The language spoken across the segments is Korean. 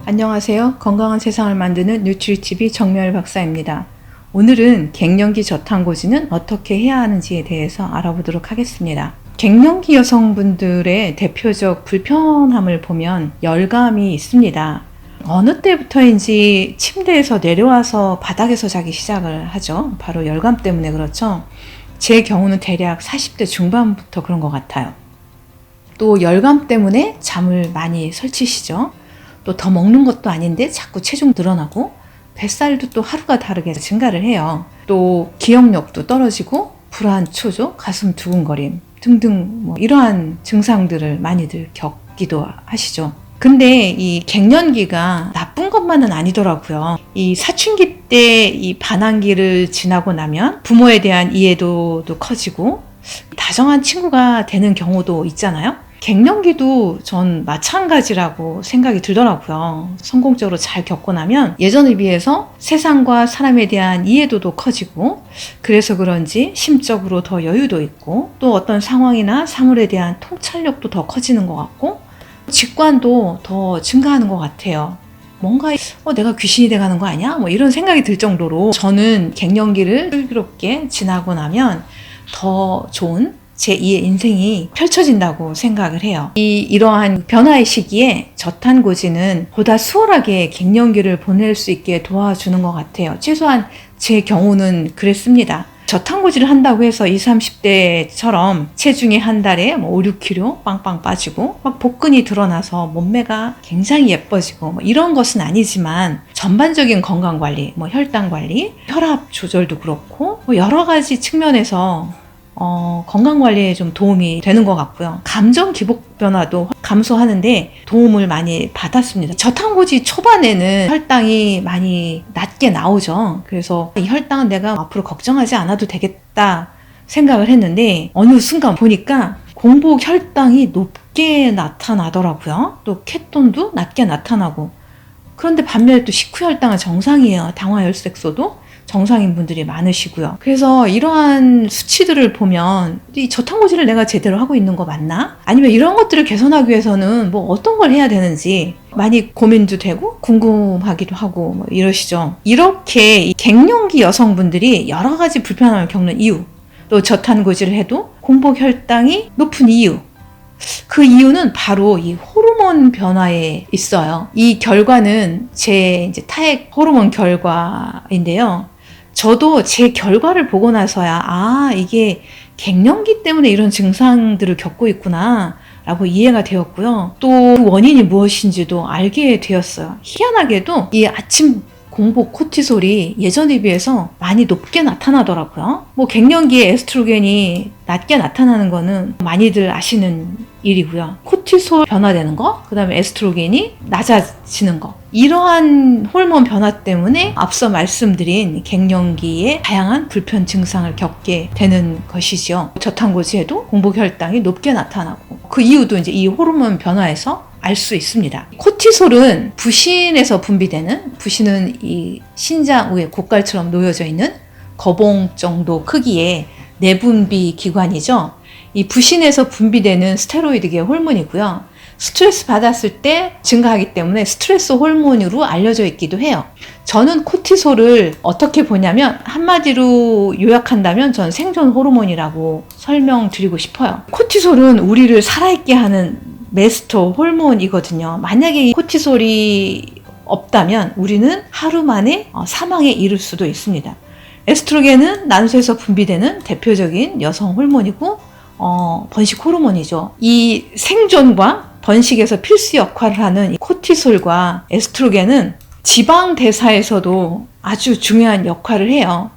안녕하세요. 건강한 세상을 만드는 뉴트리티비 정미열 박사입니다. 오늘은 갱년기 저탄고지는 어떻게 해야 하는지에 대해서 알아보도록 하겠습니다. 갱년기 여성분들의 대표적 불편함을 보면 열감이 있습니다. 어느 때부터인지 침대에서 내려와서 바닥에서 자기 시작을 하죠. 바로 열감 때문에 그렇죠. 제 경우는 대략 40대 중반부터 그런 것 같아요. 또 열감 때문에 잠을 많이 설치시죠. 또 더 먹는 것도 아닌데 자꾸 체중 늘어나고 뱃살도 또 하루가 다르게 증가를 해요. 또 기억력도 떨어지고 불안, 초조, 가슴 두근거림 등등 이러한 증상들을 많이들 겪기도 하시죠. 근데 이 갱년기가 나쁜 것만은 아니더라고요. 이 사춘기 때 이 반항기를 지나고 나면 부모에 대한 이해도도 커지고 다정한 친구가 되는 경우도 있잖아요. 갱년기도 전 마찬가지라고 생각이 들더라고요. 성공적으로 잘 겪고 나면 예전에 비해서 세상과 사람에 대한 이해도도 커지고 그래서 그런지 심적으로 더 여유도 있고 또 어떤 상황이나 사물에 대한 통찰력도 더 커지는 것 같고 직관도 더 증가하는 것 같아요. 뭔가 내가 귀신이 돼가는 거 아니야? 이런 생각이 들 정도로 저는 갱년기를 슬기롭게 지나고 나면 더 좋은 제2의 인생이 펼쳐진다고 생각을 해요. 이러한 변화의 시기에 저탄고지는 보다 수월하게 갱년기를 보낼 수 있게 도와주는 것 같아요. 최소한 제 경우는 그랬습니다. 저탄고지를 한다고 해서 20, 30대처럼 체중이 한 달에 5, 6kg 빵빵 빠지고 막 복근이 드러나서 몸매가 굉장히 예뻐지고 이런 것은 아니지만 전반적인 건강관리, 혈당관리, 혈압 조절도 그렇고 여러 가지 측면에서 건강관리에 좀 도움이 되는 것 같고요. 감정 기복 변화도 감소하는데 도움을 많이 받았습니다. 저탄고지 초반에는 혈당이 많이 낮게 나오죠. 그래서 이 혈당은 내가 앞으로 걱정하지 않아도 되겠다 생각을 했는데 어느 순간 보니까 공복 혈당이 높게 나타나더라고요. 또 케톤도 낮게 나타나고 그런데 반면에 또 식후 혈당은 정상이에요. 당화혈색소도 정상인 분들이 많으시고요. 그래서 이러한 수치들을 보면 이 저탄고지를 내가 제대로 하고 있는 거 맞나? 아니면 이런 것들을 개선하기 위해서는 어떤 걸 해야 되는지 많이 고민도 되고 궁금하기도 하고 이러시죠. 이렇게 이 갱년기 여성분들이 여러 가지 불편함을 겪는 이유, 또 저탄고지를 해도 공복 혈당이 높은 이유, 그 이유는 바로 이 호르몬 변화에 있어요. 이 결과는 제 타액 호르몬 결과인데요. 저도 제 결과를 보고 나서야 이게 갱년기 때문에 이런 증상들을 겪고 있구나 라고 이해가 되었고요. 또 그 원인이 무엇인지도 알게 되었어요. 희한하게도 이 아침 공복 코티솔이 예전에 비해서 많이 높게 나타나더라고요. 갱년기에 에스트로겐이 낮게 나타나는 거는 많이들 아시는 일이고요. 코티솔 변화되는 거, 그 다음에 에스트로겐이 낮아지는 거. 이러한 호르몬 변화 때문에 앞서 말씀드린 갱년기에 다양한 불편 증상을 겪게 되는 것이죠. 저탄고지에도 공복 혈당이 높게 나타나고 그 이유도 이 호르몬 변화에서 알 수 있습니다. 코티솔은 부신에서 분비되는, 부신은 이 신장 위에 곡갈처럼 놓여져 있는 거봉 정도 크기의 내분비 기관이죠. 이 부신에서 분비되는 스테로이드계 호르몬이고요. 스트레스 받았을 때 증가하기 때문에 스트레스 호르몬으로 알려져 있기도 해요. 저는 코티솔을 어떻게 보냐면 한마디로 요약한다면 전 생존 호르몬이라고 설명드리고 싶어요. 코티솔은 우리를 살아있게 하는 메스터 호르몬이거든요. 만약에 이 코티솔이 없다면 우리는 하루 만에 사망에 이를 수도 있습니다. 에스트로겐은 난소에서 분비되는 대표적인 여성 호르몬이고 번식 호르몬이죠. 이 생존과 번식에서 필수 역할을 하는 이 코티솔과 에스트로겐은 지방 대사에서도 아주 중요한 역할을 해요.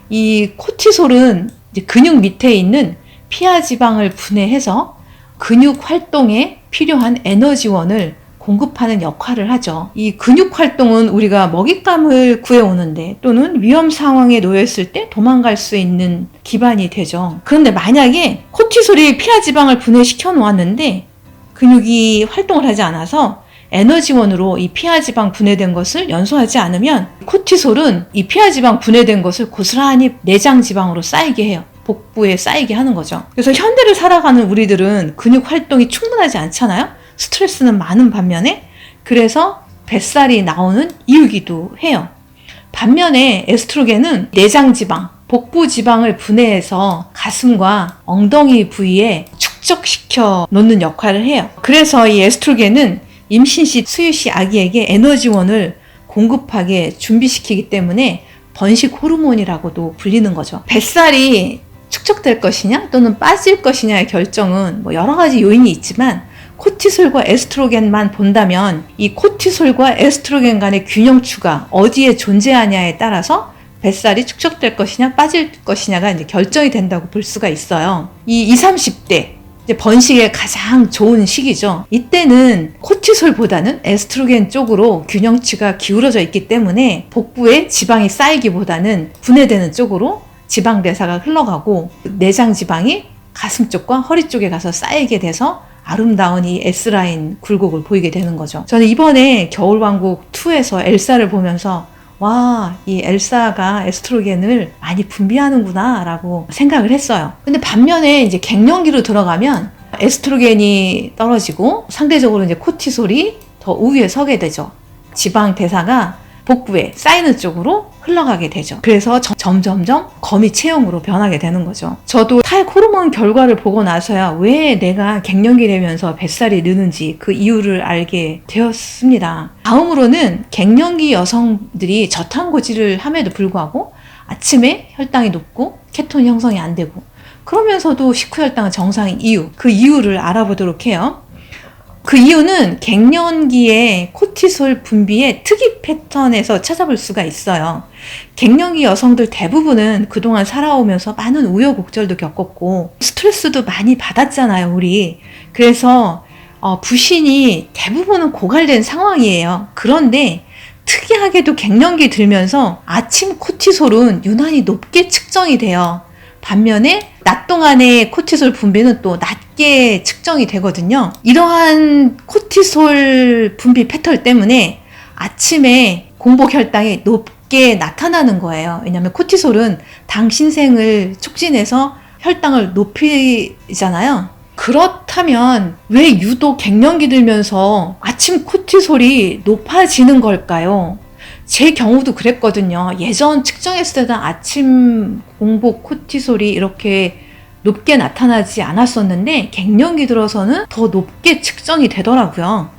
이 코티솔은 이제 근육 밑에 있는 피하 지방을 분해해서 근육 활동에 필요한 에너지원을 공급하는 역할을 하죠. 이 근육 활동은 우리가 먹잇감을 구해오는데 또는 위험 상황에 놓였을 때 도망갈 수 있는 기반이 되죠. 그런데 만약에 코티솔이 피하 지방을 분해시켜 놓았는데 근육이 활동을 하지 않아서 에너지원으로 이 피하 지방 분해된 것을 연소하지 않으면 코티솔은 이 피하 지방 분해된 것을 고스란히 내장 지방으로 쌓이게 해요. 복부에 쌓이게 하는 거죠. 그래서 현대를 살아가는 우리들은 근육 활동이 충분하지 않잖아요. 스트레스는 많은 반면에 그래서 뱃살이 나오는 이유이기도 해요. 반면에 에스트로겐은 내장 지방, 복부 지방을 분해해서 가슴과 엉덩이 부위에 축적시켜 놓는 역할을 해요. 그래서 이 에스트로겐은 임신 시, 수유 시 아기에게 에너지원을 공급하게 준비시키기 때문에 번식 호르몬이라고도 불리는 거죠. 뱃살이 축적될 것이냐 또는 빠질 것이냐의 결정은 여러 가지 요인이 있지만 코티솔과 에스트로겐만 본다면 이 코티솔과 에스트로겐 간의 균형추가 어디에 존재하냐에 따라서 뱃살이 축적될 것이냐 빠질 것이냐가 이제 결정이 된다고 볼 수가 있어요. 이 20, 30대 이제 번식의 가장 좋은 시기죠. 이때는 코티솔보다는 에스트로겐 쪽으로 균형치가 기울어져 있기 때문에 복부에 지방이 쌓이기보다는 분해되는 쪽으로 지방 대사가 흘러가고 내장 지방이 가슴 쪽과 허리 쪽에 가서 쌓이게 돼서 아름다운 이 S라인 굴곡을 보이게 되는 거죠. 저는 이번에 겨울왕국 2에서 엘사를 보면서 와, 이 엘사가 에스트로겐을 많이 분비하는구나 라고 생각을 했어요. 근데 반면에 이제 갱년기로 들어가면 에스트로겐이 떨어지고 상대적으로 이제 코티솔이 더 우위에 서게 되죠. 지방 대사가 복부에 쌓이는 쪽으로 흘러가게 되죠. 그래서 점점점 거미 체형으로 변하게 되는 거죠. 저도 타액 호르몬 결과를 보고 나서야 왜 내가 갱년기 되면서 뱃살이 느는지 그 이유를 알게 되었습니다. 다음으로는 갱년기 여성들이 저탄고지를 함에도 불구하고 아침에 혈당이 높고 케톤 형성이 안 되고 그러면서도 식후 혈당은 정상인 이유, 그 이유를 알아보도록 해요. 그 이유는 갱년기의 코티솔 분비의 특이 패턴에서 찾아볼 수가 있어요. 갱년기 여성들 대부분은 그동안 살아오면서 많은 우여곡절도 겪었고 스트레스도 많이 받았잖아요, 우리. 그래서 부신이 대부분은 고갈된 상황이에요. 그런데 특이하게도 갱년기 들면서 아침 코티솔은 유난히 높게 측정이 돼요. 반면에 낮 동안의 코티솔 분비는 또 낮게 측정이 되거든요. 이러한 코티솔 분비 패턴 때문에 아침에 공복 혈당이 높게 나타나는 거예요. 왜냐하면 코티솔은 당 신생을 촉진해서 혈당을 높이잖아요. 그렇다면 왜 유독 갱년기 들면서 아침 코티솔이 높아지는 걸까요? 제 경우도 그랬거든요. 예전 측정했을 때는 아침 공복 코티솔이 이렇게 높게 나타나지 않았었는데 갱년기 들어서는 더 높게 측정이 되더라고요.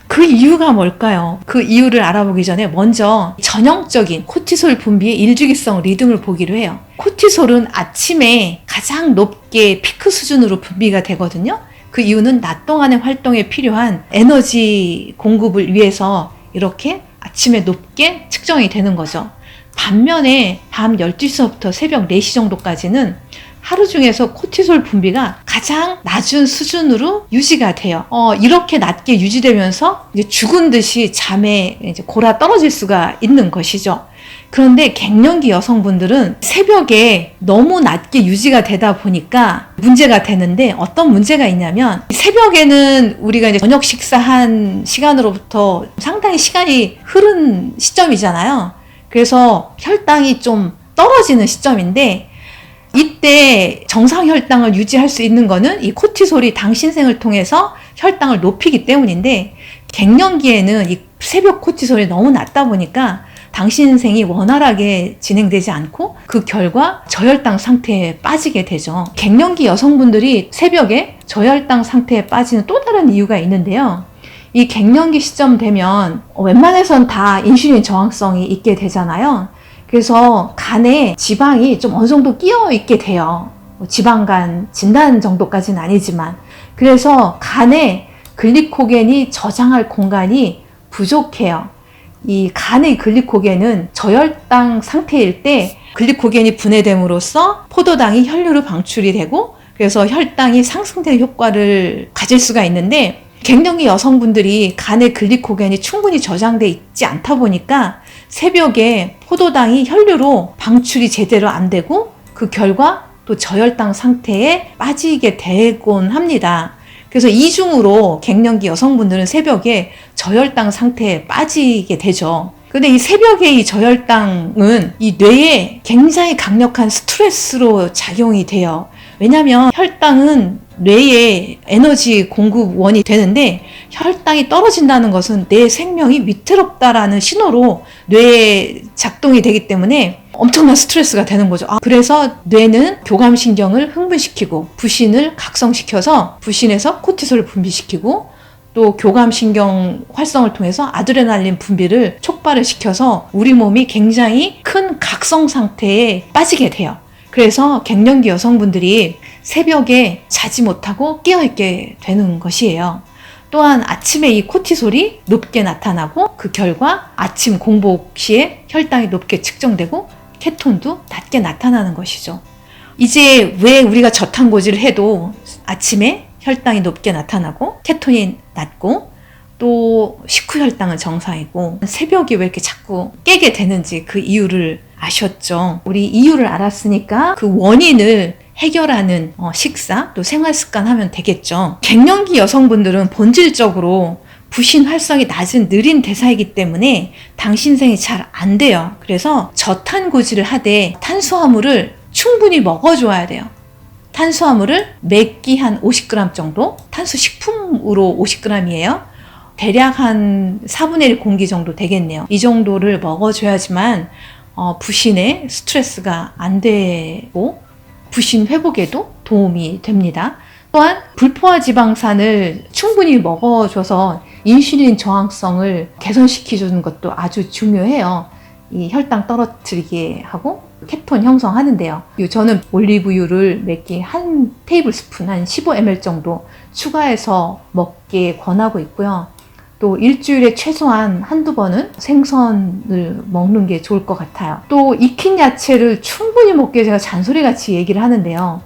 그 이유가 뭘까요? 그 이유를 알아보기 전에 먼저 전형적인 코티솔 분비의 일주기성 리듬을 보기로 해요. 코티솔은 아침에 가장 높게 피크 수준으로 분비가 되거든요. 그 이유는 낮 동안의 활동에 필요한 에너지 공급을 위해서 이렇게 아침에 높게 측정이 되는 거죠. 반면에 밤 12시부터 새벽 4시 정도까지는 하루 중에서 코티솔 분비가 가장 낮은 수준으로 유지가 돼요. 이렇게 낮게 유지되면서 이제 죽은 듯이 잠에 이제 골아 떨어질 수가 있는 것이죠. 그런데 갱년기 여성분들은 새벽에 너무 낮게 유지가 되다 보니까 문제가 되는데 어떤 문제가 있냐면 새벽에는 우리가 이제 저녁 식사한 시간으로부터 상당히 시간이 흐른 시점이잖아요. 그래서 혈당이 좀 떨어지는 시점인데 이때 정상 혈당을 유지할 수 있는 거는 이 코티솔이 당 신생을 통해서 혈당을 높이기 때문인데 갱년기에는 이 새벽 코티솔이 너무 낮다 보니까 당 신생이 원활하게 진행되지 않고 그 결과 저혈당 상태에 빠지게 되죠. 갱년기 여성분들이 새벽에 저혈당 상태에 빠지는 또 다른 이유가 있는데요. 이 갱년기 시점 되면 웬만해선 다 인슐린 저항성이 있게 되잖아요. 그래서 간에 지방이 좀 어느 정도 끼어 있게 돼요. 지방간 진단 정도까지는 아니지만. 그래서 간에 글리코겐이 저장할 공간이 부족해요. 이 간의 글리코겐은 저혈당 상태일 때 글리코겐이 분해됨으로써 포도당이 혈류로 방출이 되고 그래서 혈당이 상승되는 효과를 가질 수가 있는데 갱년기 여성분들이 간의 글리코겐이 충분히 저장돼 있지 않다 보니까 새벽에 포도당이 혈류로 방출이 제대로 안 되고 그 결과 또 저혈당 상태에 빠지게 되곤 합니다. 그래서 이중으로 갱년기 여성분들은 새벽에 저혈당 상태에 빠지게 되죠. 근데 이 새벽에 이 저혈당은 이 뇌에 굉장히 강력한 스트레스로 작용이 돼요. 왜냐하면 혈당은 뇌의 에너지 공급원이 되는데 혈당이 떨어진다는 것은 내 생명이 위태롭다라는 신호로 뇌에 작동이 되기 때문에 엄청난 스트레스가 되는 거죠. 그래서 뇌는 교감신경을 흥분시키고 부신을 각성시켜서 부신에서 코티솔을 분비시키고 또 교감신경 활성을 통해서 아드레날린 분비를 촉발을 시켜서 우리 몸이 굉장히 큰 각성 상태에 빠지게 돼요. 그래서 갱년기 여성분들이 새벽에 자지 못하고 깨어있게 되는 것이에요. 또한 아침에 이 코티솔이 높게 나타나고 그 결과 아침 공복 시에 혈당이 높게 측정되고 케톤도 낮게 나타나는 것이죠. 이제 왜 우리가 저탄고지를 해도 아침에 혈당이 높게 나타나고 케톤이 낮고 또 식후 혈당은 정상이고 새벽에 왜 이렇게 자꾸 깨게 되는지 그 이유를 아셨죠? 우리 이유를 알았으니까 그 원인을 해결하는 식사 또 생활 습관 하면 되겠죠. 갱년기 여성분들은 본질적으로 부신 활성이 낮은 느린 대사이기 때문에 당신생이 잘 안 돼요. 그래서 저탄고지를 하되 탄수화물을 충분히 먹어줘야 돼요. 탄수화물을 매끼 한 50g 정도, 탄수식품으로 50g이에요. 대략 한 4분의 1 공기 정도 되겠네요. 이 정도를 먹어줘야지만 부신에 스트레스가 안 되고 부신 회복에도 도움이 됩니다. 또한 불포화 지방산을 충분히 먹어줘서 인슐린 저항성을 개선시켜주는 것도 아주 중요해요. 이 혈당 떨어뜨리게 하고 케톤 형성하는데요. 저는 올리브유를 매끼 한 테이블 스푼 한 15ml 정도 추가해서 먹게 권하고 있고요. 또 일주일에 최소한 한두 번은 생선을 먹는 게 좋을 것 같아요. 또 익힌 야채를 충분히 먹게 제가 잔소리같이 얘기를 하는데요.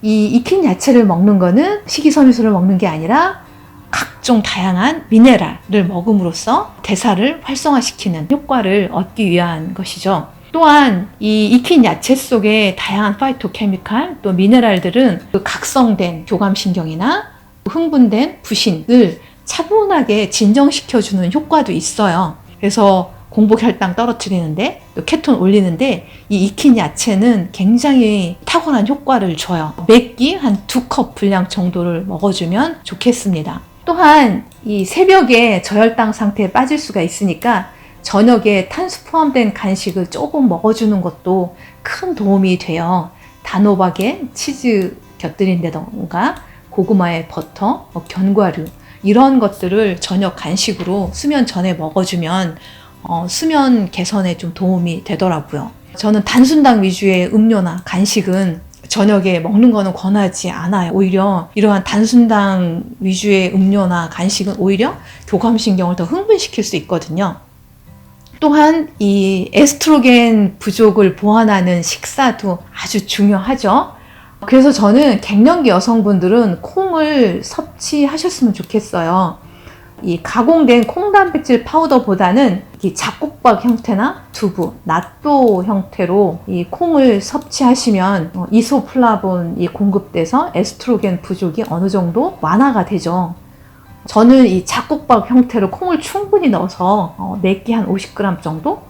이 익힌 야채를 먹는 거는 식이섬유소를 먹는 게 아니라 각종 다양한 미네랄을 먹음으로써 대사를 활성화시키는 효과를 얻기 위한 것이죠. 또한 이 익힌 야채 속에 다양한 파이토케미칼 또 미네랄들은 그 각성된 교감신경이나 흥분된 부신을 차분하게 진정시켜주는 효과도 있어요. 그래서 공복 혈당 떨어뜨리는데 또 케톤 올리는데 이 익힌 야채는 굉장히 탁월한 효과를 줘요. 매끼 한 2컵 분량 정도를 먹어주면 좋겠습니다. 또한 이 새벽에 저혈당 상태에 빠질 수가 있으니까 저녁에 탄수 포함된 간식을 조금 먹어주는 것도 큰 도움이 돼요. 단호박에 치즈 곁들인다던가 고구마에 버터, 견과류 이런 것들을 저녁 간식으로 수면 전에 먹어주면 수면 개선에 좀 도움이 되더라고요. 저는 단순당 위주의 음료나 간식은 저녁에 먹는 거는 권하지 않아요. 오히려 이러한 단순당 위주의 음료나 간식은 오히려 교감신경을 더 흥분시킬 수 있거든요. 또한 이 에스트로겐 부족을 보완하는 식사도 아주 중요하죠. 그래서 저는 갱년기 여성분들은 콩을 섭취하셨으면 좋겠어요. 이 가공된 콩단백질 파우더보다는 이 잡곡밥 형태나 두부, 낫또 형태로 이 콩을 섭취하시면 이소플라본이 공급돼서 에스트로겐 부족이 어느 정도 완화가 되죠. 저는 이 잡곡밥 형태로 콩을 충분히 넣어서 매끼 한 50g 정도?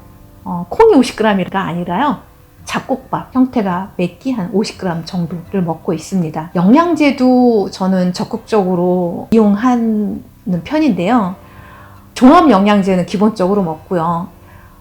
콩이 50g이가 아니라요. 잡곡밥 형태가 매끼 한 50g 정도를 먹고 있습니다. 영양제도 저는 적극적으로 이용하는 편인데요. 종합 영양제는 기본적으로 먹고요.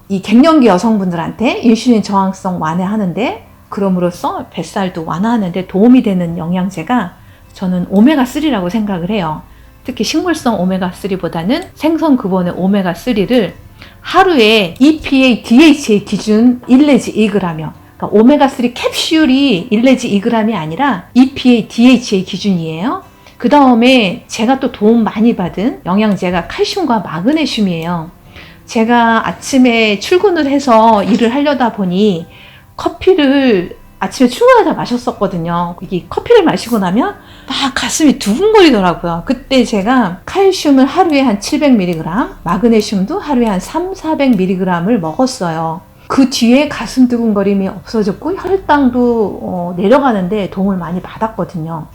이 갱년기 여성분들한테 인슐린 저항성 완화하는데 그럼으로써 뱃살도 완화하는데 도움이 되는 영양제가 저는 오메가3라고 생각을 해요. 특히 식물성 오메가3보다는 생선 근원의 오메가3를 하루에 EPA, DHA 기준 1 내지 2g이요. 그러니까 오메가3 캡슐이 1 내지 2g이 아니라 EPA, DHA 기준이에요. 그 다음에 제가 또 도움 많이 받은 영양제가 칼슘과 마그네슘이에요. 제가 아침에 출근을 해서 일을 하려다 보니 커피를 아침에 출근하다 마셨었거든요. 이 커피를 마시고 나면 막 가슴이 두근거리더라고요. 그때 제가 칼슘을 하루에 한 700mg, 마그네슘도 하루에 한 300-400mg을 먹었어요. 그 뒤에 가슴 두근거림이 없어졌고 혈당도 내려가는데 도움을 많이 받았거든요.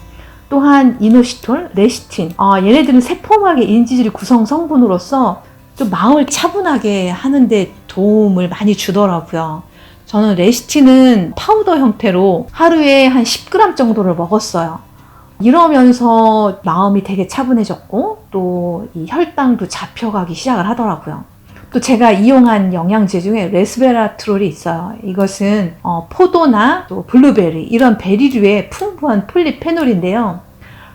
또한 이노시톨, 레시틴, 얘네들은 세포막의 인지질 구성 성분으로서 좀 마음을 차분하게 하는데 도움을 많이 주더라고요. 저는 레시틴은 파우더 형태로 하루에 한 10g 정도를 먹었어요. 이러면서 마음이 되게 차분해졌고 또 이 혈당도 잡혀가기 시작을 하더라고요. 또 제가 이용한 영양제 중에 레스베라트롤이 있어요. 이것은 포도나 또 블루베리 이런 베리류의 풍부한 폴리페놀인데요.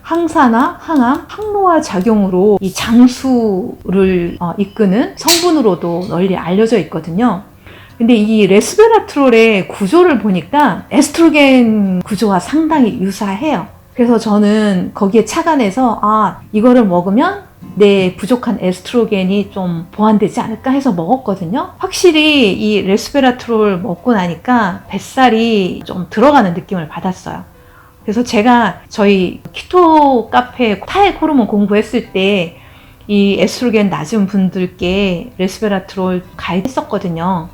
항산화, 항암, 항노화 작용으로 이 장수를 이끄는 성분으로도 널리 알려져 있거든요. 근데 이 레스베라트롤의 구조를 보니까 에스트로겐 구조와 상당히 유사해요. 그래서 저는 거기에 착안해서 이거를 먹으면 내 부족한 에스트로겐이 좀 보완되지 않을까 해서 먹었거든요. 확실히 이 레스베라트롤 먹고 나니까 뱃살이 좀 들어가는 느낌을 받았어요. 그래서 제가 저희 키토 카페 타액 호르몬 공부했을 때 이 에스트로겐 낮은 분들께 레스베라트롤 가입했었거든요.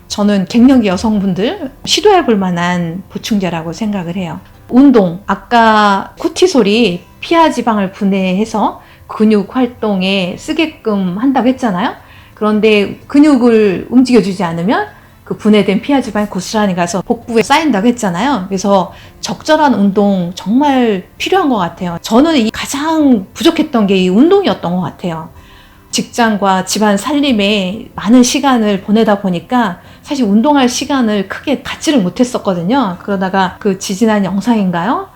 저는 갱년기 여성분들 시도해 볼 만한 보충제라고 생각을 해요. 운동, 아까 코티솔이 피하 지방을 분해해서 근육 활동에 쓰게끔 한다고 했잖아요. 그런데 근육을 움직여주지 않으면 그 분해된 피하 지방이 고스란히 가서 복부에 쌓인다고 했잖아요. 그래서 적절한 운동 정말 필요한 것 같아요. 저는 가장 부족했던 게 이 운동이었던 것 같아요. 직장과 집안 살림에 많은 시간을 보내다 보니까 사실 운동할 시간을 크게 갖지를 못했었거든요. 그러다가 그 지지난 영상인가요?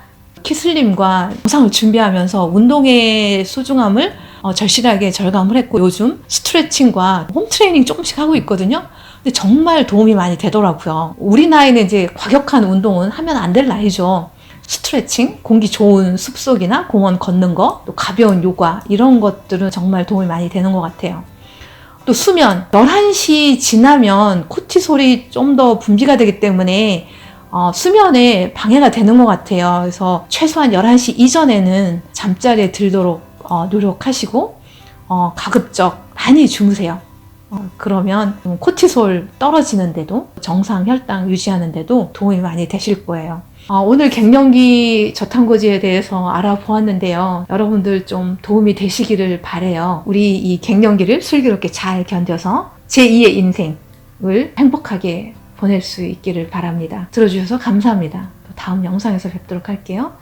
키슬림과 영상을 준비하면서 운동의 소중함을 절실하게 절감을 했고 요즘 스트레칭과 홈트레이닝 조금씩 하고 있거든요. 근데 정말 도움이 많이 되더라고요. 우리 나이는 이제 과격한 운동은 하면 안 될 나이죠. 스트레칭, 공기 좋은 숲속이나 공원 걷는 거, 또 가벼운 요가 이런 것들은 정말 도움이 많이 되는 것 같아요. 또 수면, 11시 지나면 코티솔이 좀 더 분비가 되기 때문에 수면에 방해가 되는 것 같아요. 그래서 최소한 11시 이전에는 잠자리에 들도록 노력하시고 가급적 많이 주무세요. 그러면 코티솔 떨어지는데도 정상 혈당 유지하는데도 도움이 많이 되실 거예요. 오늘 갱년기 저탄고지에 대해서 알아보았는데요. 여러분들 좀 도움이 되시기를 바라요. 우리 이 갱년기를 슬기롭게 잘 견뎌서 제2의 인생을 행복하게 보낼 수 있기를 바랍니다. 들어주셔서 감사합니다. 또 다음 영상에서 뵙도록 할게요.